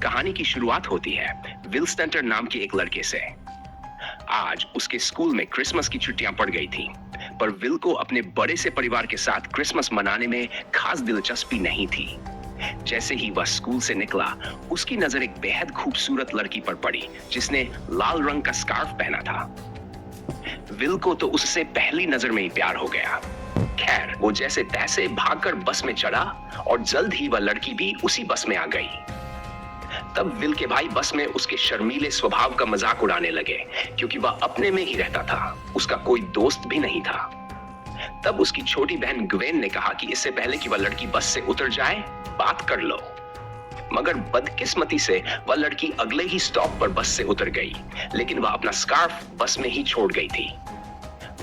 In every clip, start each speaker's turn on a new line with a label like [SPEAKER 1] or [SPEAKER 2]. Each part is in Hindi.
[SPEAKER 1] कहानी की शुरुआत होती है विल स्टंटर नाम के एक लड़के से। आज उसके स्कूल में क्रिसमस की छुट्टियां पड़ गई थी, पर विल को अपने बड़े से परिवार के साथ क्रिसमस मनाने में खास दिलचस्पी नहीं थी। जैसे ही वह स्कूल से निकला, उसकी नजर एक बेहद खूबसूरत लड़की पर पड़ी जिसने लाल रंग का स्कार्फ पहना था। विल को तो उससे पहली नजर में ही प्यार हो गया। खैर, वो जैसे तैसे भागकर बस में चढ़ा और जल्द ही वह लड़की भी उसी बस में आ गई। तब विल के भाई बस में उसके शर्मीले स्वभाव का मजाक उड़ाने लगे, क्योंकि वह अपने में ही रहता था, उसका कोई दोस्त भी नहीं था। तब उसकी छोटी बहन ग्वेन ने कहा कि इससे पहले कि वह लड़की बस से उतर जाए, बात कर लो। मगर बदकिस्मती से वह लड़की अगले ही स्टॉप पर बस से उतर गई, लेकिन वह अपना स्कार्फ बस में ही छोड़ गई थी।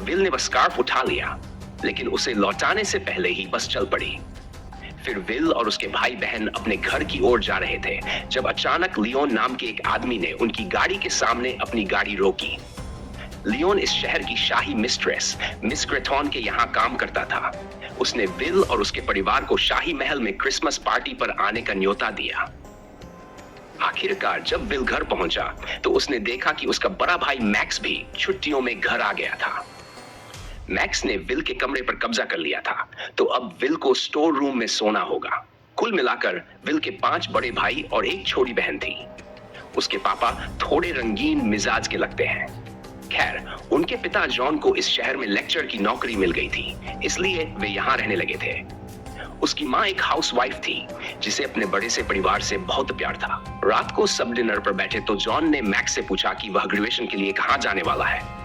[SPEAKER 1] विल ने वह स्कार्फ उठा लिया, लेकिन उसे लौटाने से पहले ही बस चल पड़ी। फिर विल और उसके भाई बहन अपने घर की ओर जा रहे थे जब अचानक लियोन नाम के एक आदमी ने उनकी गाड़ी के सामने अपनी गाड़ी रोकी। लियोन इस शहर की शाही मिस्ट्रेस मिस क्रेथॉन के यहाँ काम करता था। उसने विल और उसके परिवार को शाही महल में क्रिसमस पार्टी पर आने का न्योता दिया। आखिरकार जब विल घर पहुंचा तो उसने देखा कि उसका बड़ा भाई मैक्स भी छुट्टियों में घर आ गया था। मैक्स ने विल के कमरे पर कब्जा कर लिया था, तो अब विल को स्टोर रूम में सोना होगा। कुल मिलाकर विल के 5 बड़े भाई और एक छोटी बहन थी। उसके पापा थोड़े रंगीन मिजाज के लगते हैं। खैर, उनके पिता जॉन को इस शहर में लेक्चर की नौकरी मिल गई थी, इसलिए वे यहाँ रहने लगे थे। उसकी माँ एक हाउसवाइफ थी जिसे अपने बड़े से परिवार से बहुत प्यार था। रात को सब डिनर पर बैठे तो जॉन ने मैक्स से पूछा कि वह ग्रेजुएशन के लिए कहाँ जाने वाला है।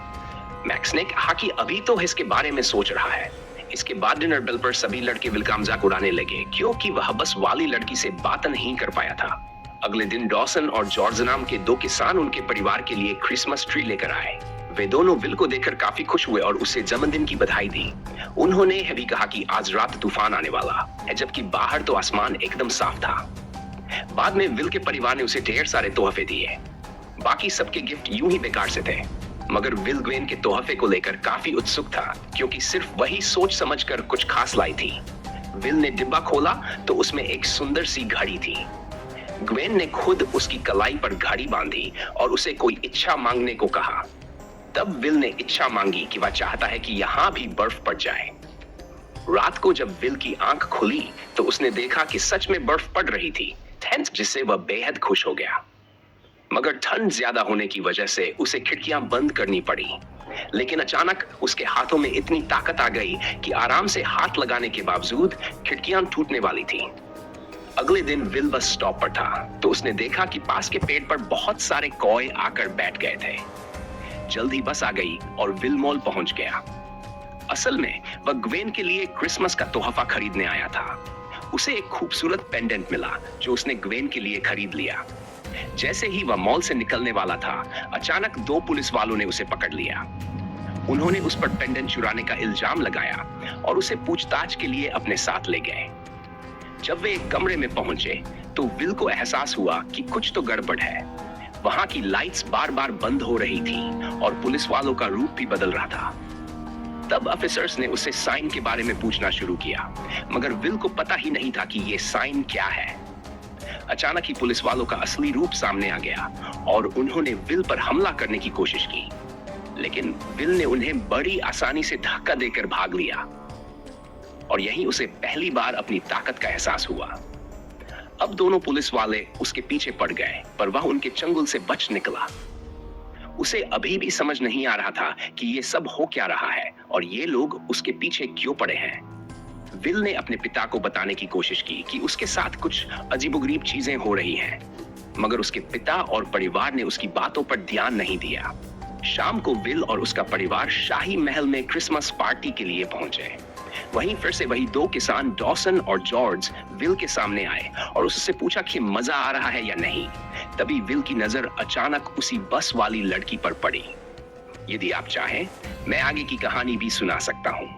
[SPEAKER 1] मैक्स ने कहा कि अभी तो इसके बारे में सोच रहा है। इसके बाद डिनर बेल पर सभी लड़के विल का मजाक उड़ाने लगे, क्योंकि वह बस वाली लड़की से बात नहीं कर पाया था। अगले दिन डॉसन और जॉर्ज नाम के 2 किसान उनके परिवार के लिए क्रिसमस ट्री लेकर आए। वे दोनों विल को देखकर काफी खुश हुए और उसे जन्मदिन की बधाई दी। उन्होंने यह भी कहा कि आज रात तूफान आने वाला है, जबकि बाहर तो आसमान एकदम साफ था। बाद में विल के परिवार ने उसे ढेर सारे तोहफे दिए। बाकी सबके गिफ्ट यूं ही बेकार से थे, मगर विल ग्वेन के तोहफे को लेकर काफी उत्सुक था, क्योंकि सिर्फ वही सोच समझकर कुछ खास लाई थी। विल ने डिब्बा खोला तो उसमें एक सुंदर सी घड़ी थी। ग्वेन ने खुद उसकी कलाई पर घड़ी बांधी और उसे कोई इच्छा मांगने को कहा। तब विल ने इच्छा मांगी कि वह चाहता है कि यहाँ भी बर्फ पड़ जाए। रात को जब विल की आंख खुली तो उसने देखा कि सच में बर्फ पड़ रही थी, जिससे वह बेहद खुश हो गया। मगर ठंड ज्यादा होने की वजह से उसे खिड़कियां बंद करनी पड़ी। लेकिन अचानक उसके हाथों में इतनी ताकत आ गई कि आराम से हाथ लगाने के बावजूद खिड़कियां टूटने वाली थी। अगले दिन विल बस स्टॉप पर था तो उसने देखा कि पास के पेड़ पर बहुत सारे कौए आकर बैठ गए थे। जल्द ही बस आ गई और विल मॉल पहुंच गया। असल में वह ग्वेन के लिए क्रिसमस का तोहफा खरीदने आया था। उसे एक खूबसूरत पेंडेंट मिला जो उसने ग्वेन के लिए खरीद लिया। जैसे ही वह मॉल से निकलने वाला था, अचानक 2 पुलिस वालों ने उसे पकड़ लिया। उन्होंने उस पर पेंडेंट चुराने का इल्जाम लगाया और उसे पूछताछ के लिए अपने साथ ले गए। जब वे एक कमरे में पहुंचे तो विल को एहसास हुआ कि कुछ तो गड़बड़ है। वहां की लाइट्स बार-बार बंद हो रही थी और पुलिस वालों का रूप भी बदल रहा था। तब ऑफिसर्स ने उसे साइन के बारे में पूछना शुरू किया, मगर विल को पता ही नहीं था कि ये साइन क्या है। अचानक ही पुलिस वालों का असली रूप सामने आ गया और उन्होंने विल पर हमला करने की कोशिश की, लेकिन विल ने उन्हें बड़ी आसानी से धक्का देकर भाग लिया और यहीं उसे पहली बार अपनी ताकत का एहसास हुआ। अब दोनों पुलिस वाले उसके पीछे पड़ गए, पर वह उनके चंगुल से बच निकला। उसे अभी भी समझ नहीं आ रहा था कि ये सब हो क्या रहा है और ये लोग उसके पीछे क्यों पड़े हैं। विल ने अपने पिता को बताने की कोशिश की कि उसके साथ कुछ अजीबोगरीब चीजें हो रही हैं, मगर उसके पिता और परिवार ने उसकी बातों पर ध्यान नहीं दिया। शाम को विल और उसका परिवार शाही महल में क्रिसमस पार्टी के लिए पहुंचे। वहीं फिर से वही 2 किसान डॉसन और जॉर्ज विल के सामने आए और उससे पूछा कि मजा आ रहा है या नहीं। तभी विल की नजर अचानक उसी बस वाली लड़की पर पड़ी। यदि आप चाहें, मैं आगे की कहानी भी सुना सकता हूँ।